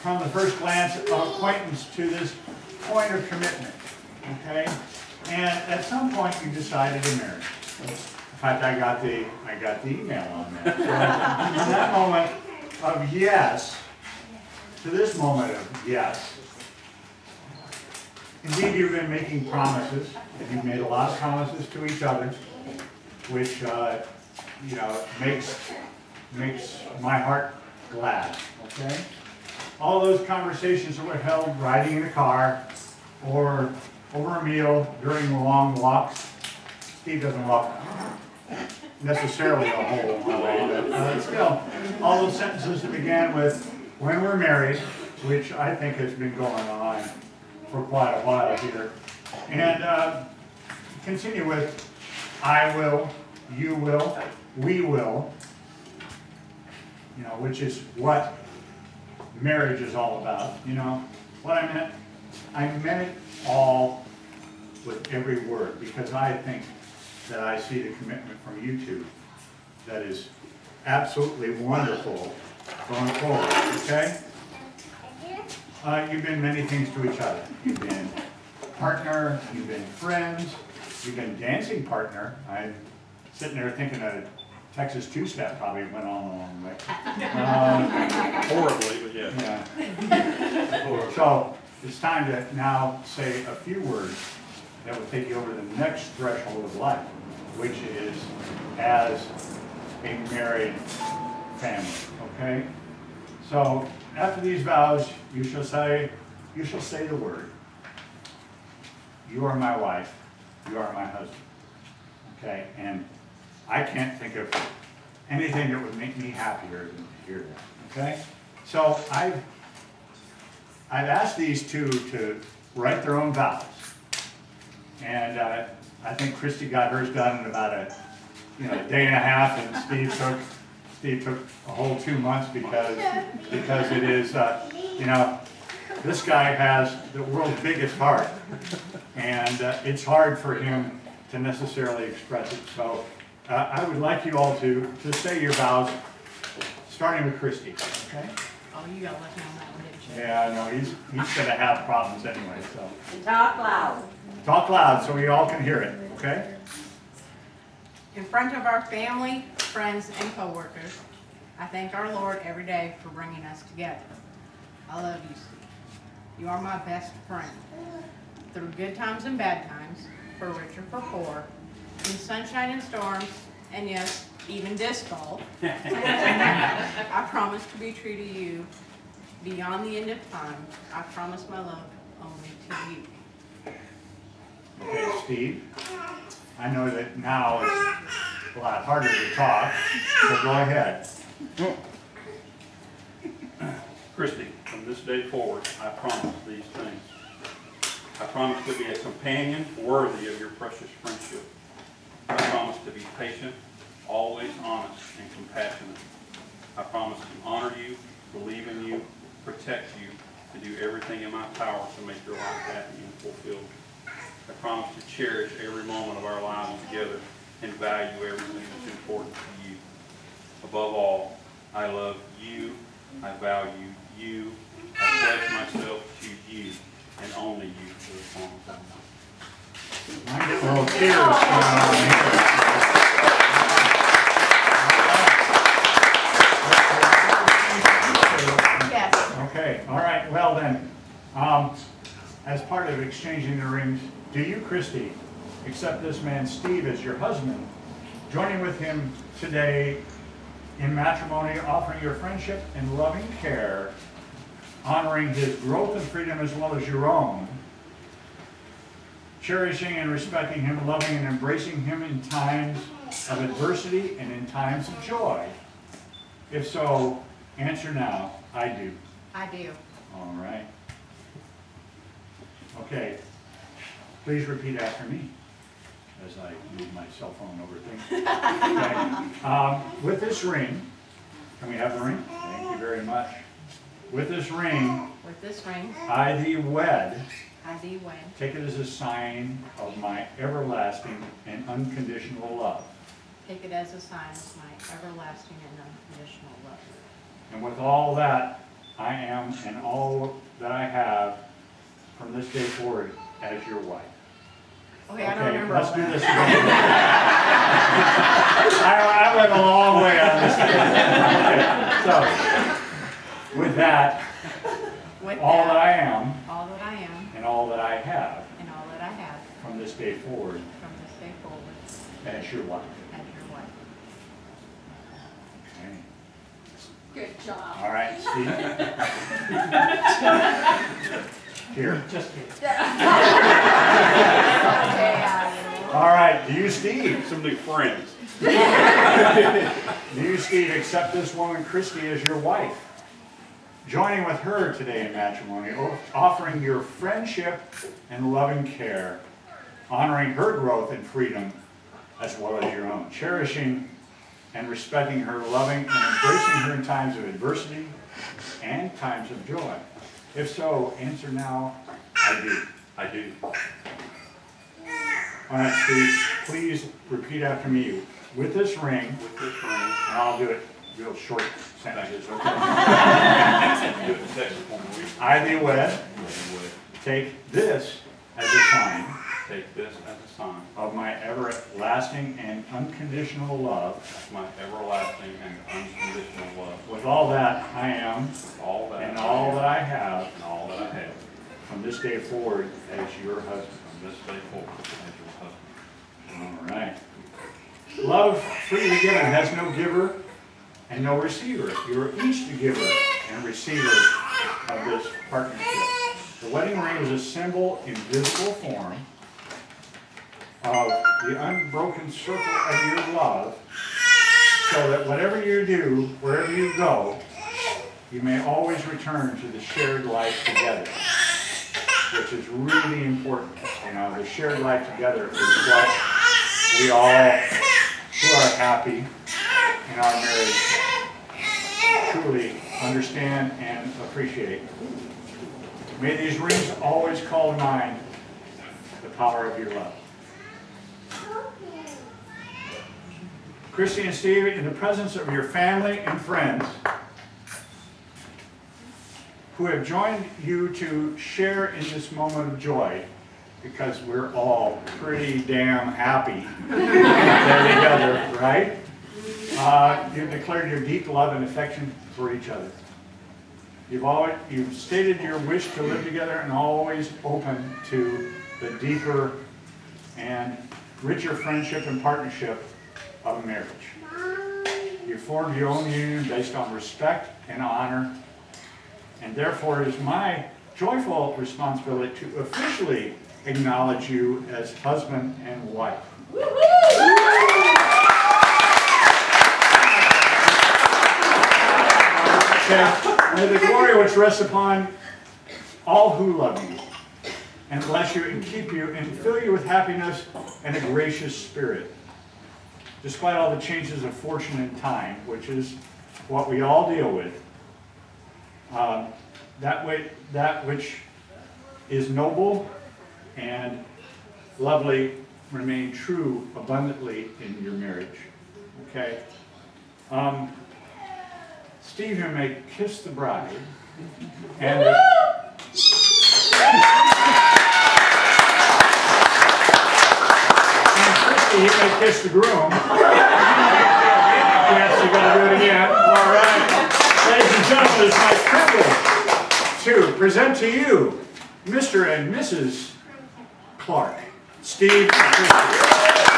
from the first glance of acquaintance to this point of commitment, okay? And at some point you decided to marry. In fact, I got the email on that. So from that moment of yes to this moment of yes, indeed you've been making promises, and you've made a lot of promises to each other, which you know, makes my heart glad, okay? All those conversations that were held riding in a car or over a meal during long walks. Steve doesn't walk necessarily a whole way, but still, all those sentences that began with, when we're married, which I think has been going on for quite a while here, and continue with, I will, you will, we will, you know, which is what marriage is all about. You know, what I meant it all with every word, because I think that I see the commitment from you two that is absolutely wonderful going forward, okay? You've been many things to each other. You've been partner, you've been friends, you've been dancing partner. I'm sitting there thinking a Texas two-step probably went on a long way. Horribly, but yeah. Yeah. So it's time to now say a few words that will take you over the next threshold of life, which is as a married family, okay? So after these vows, you shall say the word, you are my wife, you are my husband, okay? And I can't think of anything that would make me happier than to hear that, okay? So I've asked these two to write their own vows. And I think Christy got hers done in about a day and a half, and Steve took a whole 2 months because it is this guy has the world's biggest heart, and it's hard for him to necessarily express it. So I would like you all to say your vows, starting with Christy. Okay? Oh, you got left me on that one, didn't you? Yeah, no, he's gonna have problems anyway. So And talk loud. talk loud so we all can hear it. Okay? In front of our family, friends, and co-workers, I thank our Lord every day for bringing us together. I love you, Steve. You are my best friend. Through good times and bad times, for rich or for poor, in sunshine and storms, and yes, even disc golf, I promise to be true to you. Beyond the end of time, I promise my love only to you. Okay, Steve. I know that now it's a lot harder to talk, so go ahead. Christy, from this day forward, I promise these things. I promise to be a companion worthy of your precious friendship. I promise to be patient, always honest and compassionate. I promise to honor you, believe in you, protect you, and do everything in my power to make your life happy and fulfilled. I promise to cherish every moment of our lives together and value everything that's important to you. Above all, I love you, I value you, I pledge myself to you, and only you for as long as I live. Well, cheers going on here. Yes. Okay, all right, well then, as part of exchanging the rings, do you, Christy, accept this man Steve as your husband, joining with him today in matrimony, offering your friendship and loving care, honoring his growth and freedom as well as your own, cherishing and respecting him, loving and embracing him in times of adversity and in times of joy? If so, answer now. I do. I do. All right. Okay. Please repeat after me as I move my cell phone over things. Okay. With this ring, can we have the ring? Thank you very much. With this ring, I thee wed. I thee wed. Take it as a sign of my everlasting and unconditional love. Take it as a sign of my everlasting and unconditional love. And with all that, I am and all that I have from this day forward as your wife. Okay, I don't remember let's all do that. this again. I went a long way on this. Okay, so, with that, With all that that, I am all that I am and all that I have and all that I have from this day forward from this day forward as your wife. as your wife. Okay. Good job. All right, Steve. Here. Just kidding. All right, do you, Steve? Some new friends. Do you, Steve, accept this woman, Christy, as your wife? Joining with her today in matrimony, offering your friendship and loving care, honoring her growth and freedom as well as your own, cherishing and respecting her, loving and embracing her in times of adversity and times of joy. If so, answer now, I do. I do. All right, Steve, please repeat after me. With this ring, With this ring, and I'll do it real short sentences, okay? do it second for me. I thee wed, We would take this as a sign take this as a sign of my everlasting and unconditional love. of my everlasting and unconditional love. With all that I am All that and all that I have and all that I have from this day forward as your husband. from this day forward as your husband. All right. Love freely given has no giver and no receiver. You are each the giver and receiver of this partnership. The wedding ring is a symbol in visible form of the unbroken circle of your love, so that whatever you do, wherever you go, you may always return to the shared life together, which is really important. You know, the shared life together is what we all who are happy in our marriage truly understand and appreciate. May these rings always call to mind the power of your love. Christy and Steve, in the presence of your family and friends who have joined you to share in this moment of joy, because we're all pretty damn happy they're together, right? You've declared your deep love and affection for each other. You've stated your wish to live together and always open to the deeper and richer friendship and partnership of a marriage. You formed your own union based on respect and honor, and therefore it is my joyful responsibility to officially acknowledge you as husband and wife. May the glory which rests upon all who love you and bless you and keep you and fill you with happiness and a gracious spirit. Despite all the changes of fortune and time, which is what we all deal with, that which is noble and lovely remain true abundantly in your marriage. Okay? Steve, you may kiss the bride. And Christy, you may kiss the groom. Yes, you gotta do it again. All right. Ladies and gentlemen, it's my privilege to present to you Mr. and Mrs. Clark, Steve and Christy.